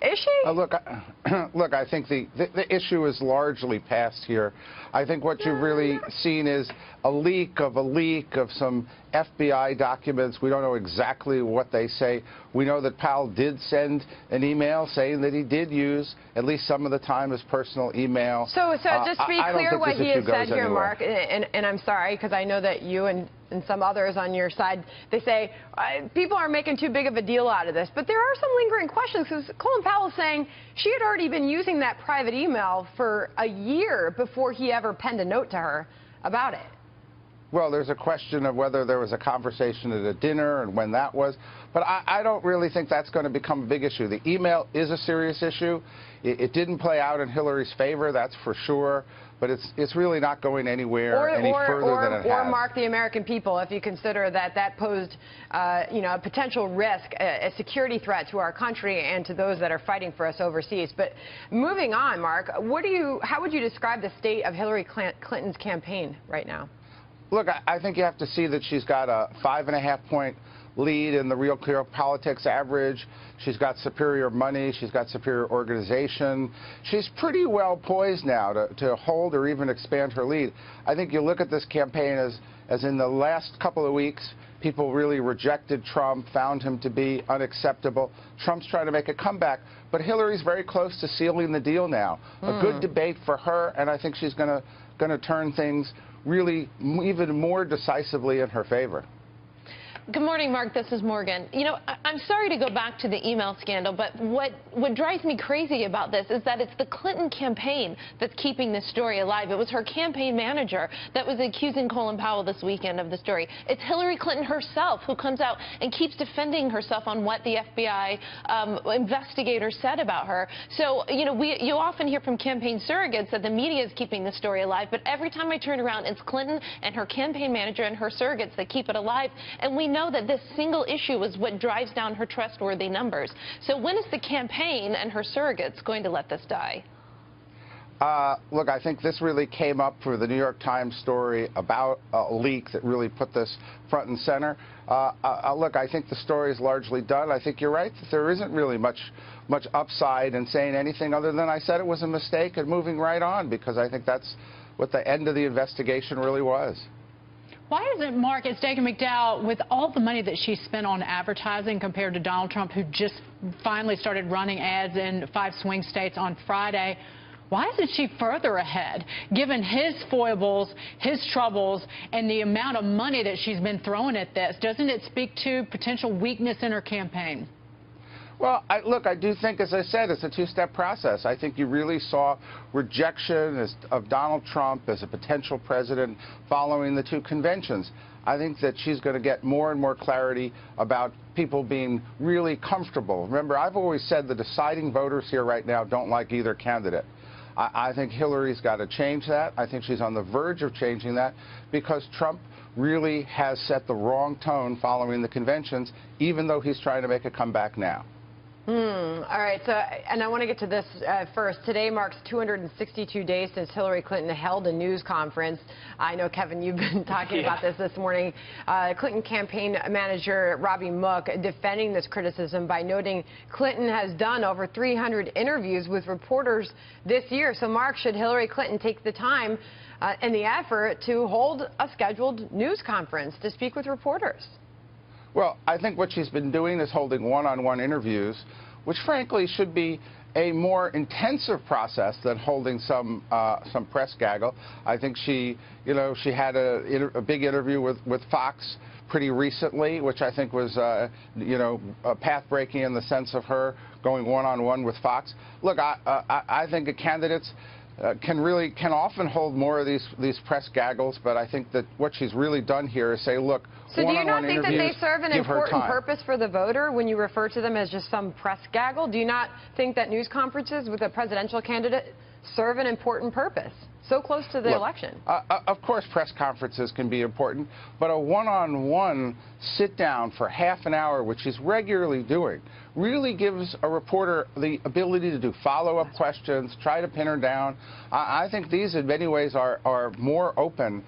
Is she? Look, I think the issue is largely past here. I think what you've really seen is a leak of some FBI documents. We don't know exactly what they say. We know that Powell did send an email saying that he did use, at least some of the time, his personal email. So just to be clear what he has said here, anywhere. Mark, and I'm sorry, because I know that you and some others on your side, they say people are making too big of a deal out of this. But there are some lingering questions, because Colin Powell is saying she had already been using that private email for a year before he ever penned a note to her about it. Well, there's a question of whether there was a conversation at a dinner and when that was. But I don't really think that's going to become a big issue. The email is a serious issue. It didn't play out in Hillary's favor, that's for sure. But it's really not going anywhere any further than it has. Or Mark, the American people, if you consider that posed, a potential risk, a security threat to our country and to those that are fighting for us overseas. But moving on, Mark, how would you describe the state of Hillary Clinton's campaign right now? Look, I think you have to see that she's got a 5.5-point lead in the Real Clear Politics average. She's got superior money. She's got superior organization. She's pretty well poised now to hold or even expand her lead. I think you look at this campaign as in the last couple of weeks, people really rejected Trump, found him to be unacceptable. Trump's trying to make a comeback, but Hillary's very close to sealing the deal now. A good debate for her, and I think she's going to turn things really even more decisively in her favor. Good morning, Mark. This is Morgan. You know, I'm sorry to go back to the email scandal, but what drives me crazy about this is that it's the Clinton campaign that's keeping this story alive. It was her campaign manager that was accusing Colin Powell this weekend of the story. It's Hillary Clinton herself who comes out and keeps defending herself on what the FBI investigators said about her. So, you know, you often hear from campaign surrogates that the media is keeping the story alive, but every time I turn around, it's Clinton and her campaign manager and her surrogates that keep it alive. And we know that this single issue is what drives down her trustworthy numbers. So when is the campaign and her surrogates going to let this die? Look, I think this really came up for the New York Times story about a leak that really put this front and center. Look, I think the story is largely done. I think you're right that there isn't really much upside in saying anything other than I said it was a mistake and moving right on, because I think that's what the end of the investigation really was. Why isn't, Mark, it's Dagan McDowell, with all the money that she spent on advertising compared to Donald Trump, who just finally started running ads in 5 swing states on Friday, why isn't she further ahead, given his foibles, his troubles, and the amount of money that she's been throwing at this? Doesn't it speak to potential weakness in her campaign? Well, look, I do think, as I said, it's a two-step process. I think you really saw rejection of Donald Trump as a potential president following the 2 conventions. I think that she's going to get more and more clarity about people being really comfortable. Remember, I've always said the deciding voters here right now don't like either candidate. I think Hillary's got to change that. I think she's on the verge of changing that, because Trump really has set the wrong tone following the conventions, even though he's trying to make a comeback now. All right, so, and I want to get to this first. Today marks 262 days since Hillary Clinton held a news conference. I know, Kevin, you've been talking about this morning. Clinton campaign manager Robbie Mook defending this criticism by noting Clinton has done over 300 interviews with reporters this year. So, Mark, should Hillary Clinton take the time and the effort to hold a scheduled news conference to speak with reporters? Well, I think what she's been doing is holding one-on-one interviews, which frankly should be a more intensive process than holding some press gaggle. I think she had a big interview with Fox pretty recently, which I think was, path-breaking in the sense of her going one-on-one with Fox. Look, I think the candidates can often hold more of these press gaggles, but I think that what she's really done here is say, look, so do you not think that they serve an important purpose for the voter when you refer to them as just some press gaggle? Do you not think that news conferences with a presidential candidate serve an important purpose so close to the election? Of course, press conferences can be important, but a one-on-one sit-down for half an hour, which she's regularly doing, really gives a reporter the ability to do follow-up questions, try to pin her down. I think these, in many ways, are more open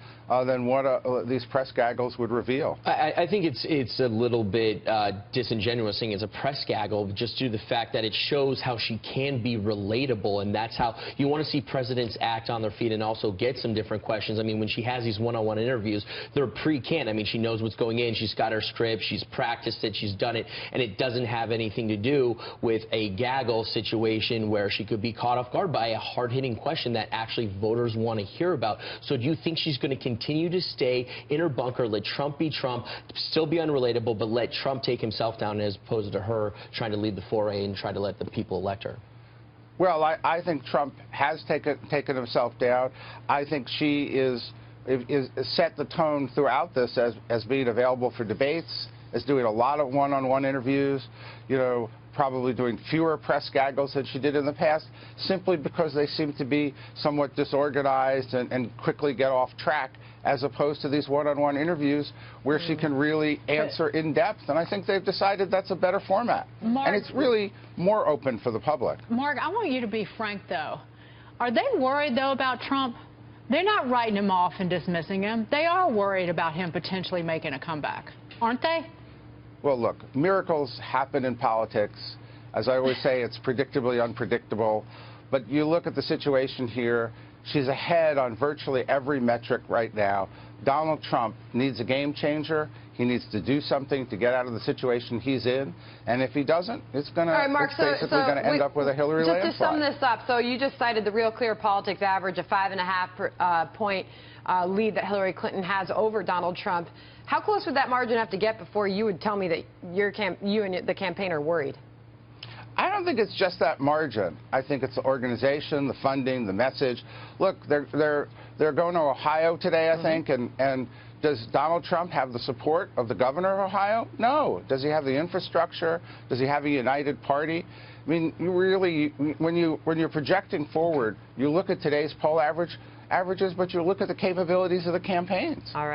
than what these press gaggles would reveal. I think it's a little bit disingenuous saying it's a press gaggle, just due to the fact that it shows how she can be relatable, and that's how you want to see presidents act on their feet and also get some different questions. I mean, when she has these one-on-one interviews, they're pre-canned. I mean, she knows what's going in. She's got her script. She's practiced it. She's done it, and it doesn't have anything to do with a gaggle situation where she could be caught off guard by a hard-hitting question that actually voters want to hear about. So do you think she's going to continue to stay in her bunker, let Trump be Trump, still be unrelatable, but let Trump take himself down as opposed to her trying to lead the foray and try to let the people elect her? Well, I think Trump has taken himself down. I think she is set the tone throughout this as being available for debates, as doing a lot of one-on-one interviews, you know, probably doing fewer press gaggles than she did in the past, simply because they seem to be somewhat disorganized and quickly get off track, as opposed to these one-on-one interviews where she can really answer in depth. And I think they've decided that's a better format. Mark, and it's really more open for the public. Mark, I want you to be frank, though. Are they worried, though, about Trump? They're not writing him off and dismissing him. They are worried about him potentially making a comeback, aren't they? Well, look, miracles happen in politics. As I always say, it's predictably unpredictable. But you look at the situation here, she's ahead on virtually every metric right now. Donald Trump needs a game changer. He needs to do something to get out of the situation he's in. And if he doesn't, it's basically going to end up with a Hillary landslide. Just to sum this up, so you just cited the Real Clear Politics average, a 5.5 point lead that Hillary Clinton has over Donald Trump. How close would that margin have to get before you would tell me that you and the campaign are worried? I don't think it's just that margin. I think it's the organization, the funding, the message. Look, they're going to Ohio today, I think, and does Donald Trump have the support of the governor of Ohio? No. Does he have the infrastructure? Does he have a united party? I mean, you really, when you're projecting forward, you look at today's poll averages, but you look at the capabilities of the campaigns. All right.